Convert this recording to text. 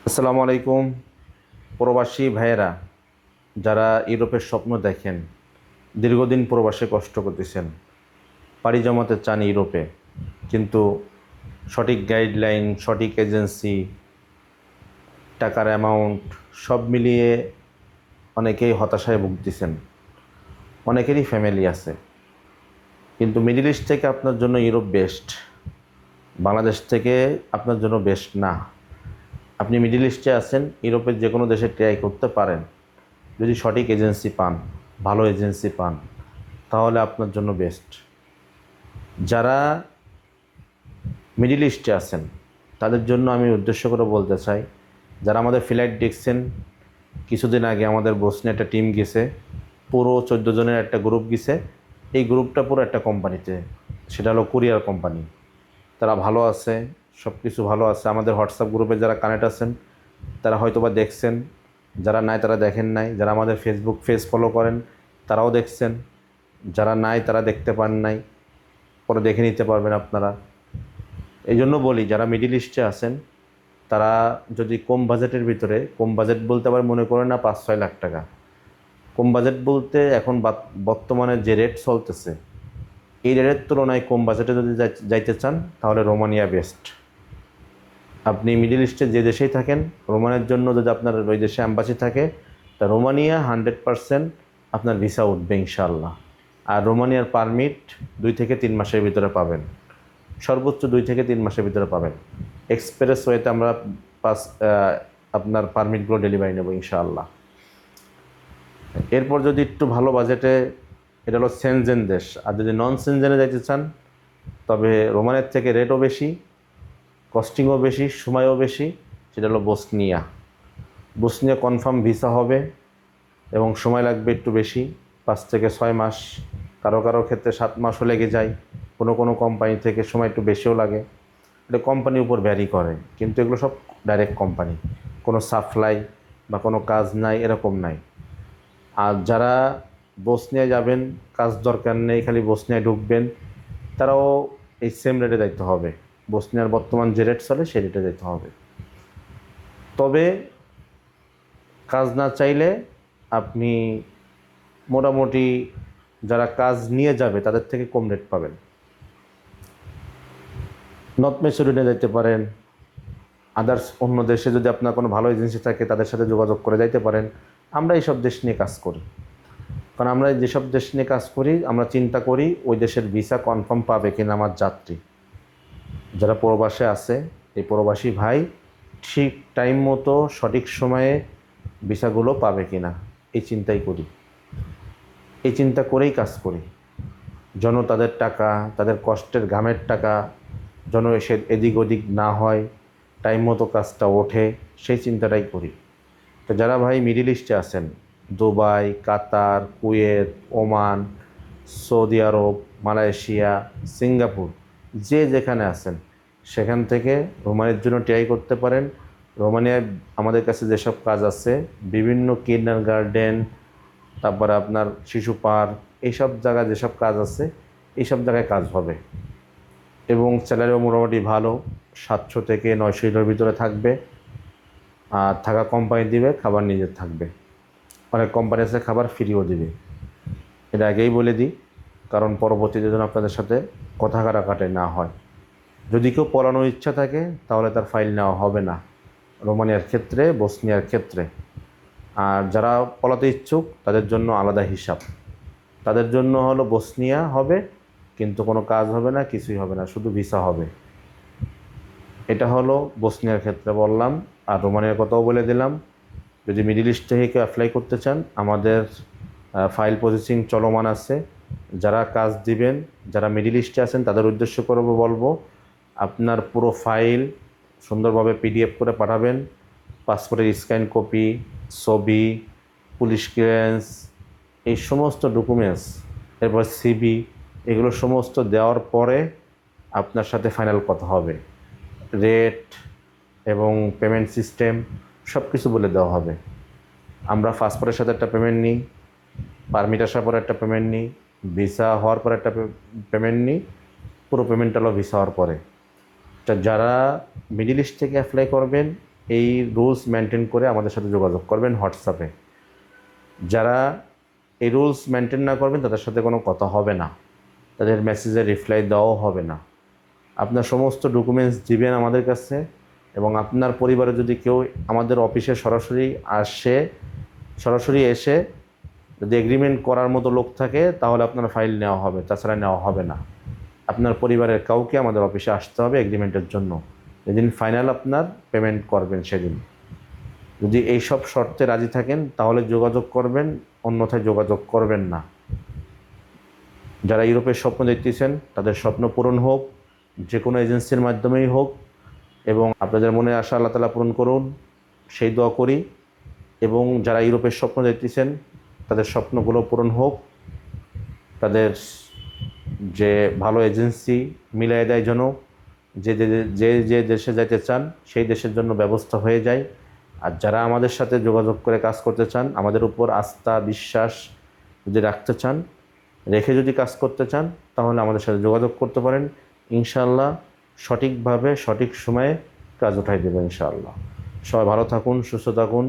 আসসালামু আলাইকুম। প্রবাসী ভাইয়েরা যারা ইউরোপের স্বপ্ন দেখেন, দীর্ঘদিন প্রবাসে কষ্ট করতেছেন, পাড়ি জমাতে চান ইউরোপে, কিন্তু সঠিক গাইডলাইন, সঠিক এজেন্সি, টাকার অ্যামাউন্ট সব মিলিয়ে অনেকেই হতাশায় ভুগতেছেন। অনেকেরই ফ্যামিলি আছে, কিন্তু মিডল ইস্ট থেকে আপনার জন্য ইউরোপ বেস্ট, বাংলাদেশ থেকে আপনার জন্য বেস্ট না। আপনি মিডল ইস্টে আছেন, ইউরোপের যে কোনো দেশে ট্রাই করতে পারেন। যদি সঠিক এজেন্সি পান, ভালো এজেন্সি পান, তাহলে আপনার জন্য বেস্ট। যারা মিডল ইস্টে আছেন তাদের জন্য আমি উদ্দেশ্য করে বলতে চাই, যারা আমাদের ফ্লাইট দেখছেন, কিছুদিন আগে আমাদের বসনে একটা টিম গেছে, পুরো 14 জনের একটা গ্রুপ গেছে। এই গ্রুপটা পুরো একটা কোম্পানিতে, সেটা হলো কুরিয়ার কোম্পানি। তারা ভালো আছে, সব কিছু ভালো আছে। আমাদের হোয়াটসঅ্যাপ গ্রুপে যারা কানেক্ট আছেন তারা হয়তোবা দেখছেন, যারা নাই তারা দেখেন নাই। যারা আমাদের ফেসবুক পেজ ফলো করেন তারাও দেখছেন, যারা নাই তারা দেখতে পান নাই, পরে দেখে নিতে পারবেন আপনারা। এই জন্য বলি, যারা মিডিল ইস্টে আছেন তারা যদি কম বাজেটের ভিতরে, কম বাজেট বলতে আবার মনে করেন না 5-6 লাখ টাকা, কম বাজেট বলতে এখন বর্তমানে যে রেট চলতেছে এই রেটের তুলনায় কম বাজেটে যদি যাইতে চান তাহলে রোমানিয়া বেস্ট। আপনি মিডিল ইস্টে যে দেশেই থাকেন, রোমানের জন্য যদি আপনার ওই দেশে অ্যাম্বাসি থাকে, তা রোমানিয়া 100% আপনার ভিসা উঠবে ইনশাআল্লাহ। আর রোমানিয়ার পারমিট 2 থেকে 3 মাসের ভিতরে পাবেন, সর্বোচ্চ 2 থেকে 3 মাসের ভিতরে পাবেন। এক্সপ্রেস ওয়েতে আমরা পাস আপনার পারমিটগুলো ডেলিভারি নেব ইনশাআল্লাহ। এরপর যদি একটু ভালো বাজেটে, এটা হলো সেনজেন দেশ, আর যদি নন সেনজেনে যাইতে চান তবে রোমানের থেকে রেটও বেশি, কস্টিংও বেশি, সময়ও বেশি। সেটা হলো বসনিয়া। বসনিয়া কনফার্ম ভিসা হবে এবং সময় লাগবে একটু বেশি, 5 থেকে 6 মাস, কারো কারো ক্ষেত্রে 7 মাসও লেগে যায়। কোনো কোনো কোম্পানি থেকে সময় একটু বেশিও লাগে। এটা কোম্পানির উপর ভ্যারি করে, কিন্তু এগুলো সব ডাইরেক্ট কোম্পানি, কোনো সাপ্লাই বা কোনো কাজ নাই এরকম নাই। আর যারা বসনিয়ায় যাবেন, কাজ দরকার নেই, খালি বসনিয়ায় ঢুকবেন, তারাও এই সেম রেটে যাইতে হবে। বসনিয়ার বর্তমান যে রেট চলে সেই রেটে যেতে হবে। তবে কাজ না চাইলে আপনি মোটামুটি যারা কাজ নিয়ে যাবে তাদের থেকে কম রেট পাবেন। নর্থ মেসিডোনিয়া যেতে পারেন, আদার্স অন্য দেশে যদি আপনার কোনো ভালো এজেন্সি থাকে তাদের সাথে যোগাযোগ করে যাইতে পারেন। আমরা এইসব দেশ নিয়ে কাজ করি, কারণ আমরা যেসব দেশ নিয়ে কাজ করি আমরা চিন্তা করি ওই দেশের ভিসা কনফার্ম পাবে কিনা আমার যাত্রী। যারা প্রবাসে আছে, এই প্রবাসী ভাই ঠিক টাইম মতো সঠিক সময়ে ভিসাগুলো পাবে কিনা এই চিন্তাই করি, এই চিন্তা করেই কাজ করি। যেন তাদের টাকা, তাদের কষ্টের ঘামের টাকা যেন এসে এদিক ওদিক না হয়, টাইম মতো কাজটা ওঠে, সেই চিন্তাটাই করি। তো যারা ভাই মিডিল ইস্টে আছেন, দুবাই, কাতার, কুয়েত, ওমান, সৌদি আরব, মালয়েশিয়া, সিঙ্গাপুর, যে যেখানে আছেন সেখান থেকে রোমানিয়ার জন্য ট্রাই করতে পারেন। রোমানিয়ায় আমাদের কাছে যেসব কাজ আছে, বিভিন্ন কিন্ডার গার্ডেন, তারপরে আপনার শিশু পার্ক, এইসব জায়গায় যেসব কাজ আছে এইসব জায়গায় কাজ হবে এবং স্যালারিও মোটামুটি ভালো, 700 থেকে 900 ভিতরে থাকবে। আর থাকা কোম্পানি দিবে, খাবার নিজের থাকবে। অনেক কোম্পানি আছে খাবার ফ্রিও দিবে। এটা আগেই বলে দিই, কারণ পরবর্তীতে যেন আপনাদের সাথে কথা কাটাকাটি না হয়। যদি কেউ পলানোর ইচ্ছা থাকে তাহলে তার ফাইল নেওয়া হবে না রোমানিয়ার ক্ষেত্রে, বসনিয়ার ক্ষেত্রে। আর যারা পলাতে ইচ্ছুক তাদের জন্য আলাদা হিসাব, তাদের জন্য হলো বসনিয়া হবে, কিন্তু কোনো কাজ হবে না, কিছুই হবে না, শুধু ভিসা হবে। এটা হলো বসনিয়ার ক্ষেত্রে বললাম। আর রোমানিয়ার কথাও বলে দিলাম। যদি মিডিল ইস্ট থেকে কেউ অ্যাপ্লাই করতে চান, আমাদের ফাইল প্রসেসিং চলমান আছে। যারা কাজ দিবেন, যারা মিডিল ইস্টে আছেন তাদের উদ্দেশ্য করব বলবো, আপনার পুরো ফাইল সুন্দরভাবে পিডিএফ করে পাঠাবেন। পাসপোর্টের স্ক্যান কপি, ছবি, পুলিশ ক্লিয়ারেন্স, এই সমস্ত ডকুমেন্টস, এরপর সিবি, এগুলো সমস্ত দেওয়ার পরে আপনার সাথে ফাইনাল কথা হবে। রেট এবং পেমেন্ট সিস্টেম সব কিছু বলে দেওয়া হবে। আমরা পাসপোর্টের সাথে একটা পেমেন্ট নিই, পারমিট আসার পরে একটা পেমেন্ট নিই, ভিসা হওয়ার পরে একটা পেমেন্ট নিই, পুরো পেমেন্টটা হলো ভিসা হওয়ার পরে। তা যারা মিডিল ইস্ট থেকে অ্যাপ্লাই করবেন এই রুলস মেনটেন করে আমাদের সাথে যোগাযোগ করবেন হোয়াটসঅ্যাপে। যারা এই রুলস মেনটেন না করবেন তাদের সাথে কোনো কথা হবে না, তাদের মেসেজে রিপ্লাই দেওয়াও হবে না। আপনার সমস্ত ডকুমেন্টস দিবেন আমাদের কাছে, এবং আপনার পরিবারে যদি কেউ আমাদের অফিসে সরাসরি এসে যদি এগ্রিমেন্ট করার মতো লোক থাকে তাহলে আপনার ফাইল নেওয়া হবে, তাছাড়া নেওয়া হবে না। আপনার পরিবারের কাউকে আমাদের অফিসে আসতে হবে এগ্রিমেন্টের জন্য। যেদিন ফাইনাল আপনার পেমেন্ট করবেন সেদিন যদি এই সব শর্তে রাজি থাকেন তাহলে যোগাযোগ করবেন, অন্যথায় যোগাযোগ করবেন না। যারা ইউরোপের স্বপ্ন দেখতেছেন তাদের স্বপ্ন পূরণ হোক, যে কোনো এজেন্সির মাধ্যমেই হোক, এবং আপনাদের মনে আশা আল্লাহ তাআলা পূরণ করুন সেই দোয়া করি। এবং যারা ইউরোপের স্বপ্ন দেখতেছেন তাদের স্বপ্নগুলো পূরণ হোক, তাদের যে ভালো এজেন্সি মিলাই দেয় যেন যে দেশে যাইতে চান সেই দেশের জন্য ব্যবস্থা হয়ে যায়। আর যারা আমাদের সাথে যোগাযোগ করে কাজ করতে চান, আমাদের উপর আস্থা বিশ্বাস যদি রাখতে চান, রেখে যদি কাজ করতে চান, তাহলে আমাদের সাথে যোগাযোগ করতে পারেন। ইনশাআল্লাহ সঠিকভাবে সঠিক সময়ে কাজ উঠাই দেবে ইনশাআল্লাহ। সবাই ভালো থাকুন, সুস্থ থাকুন।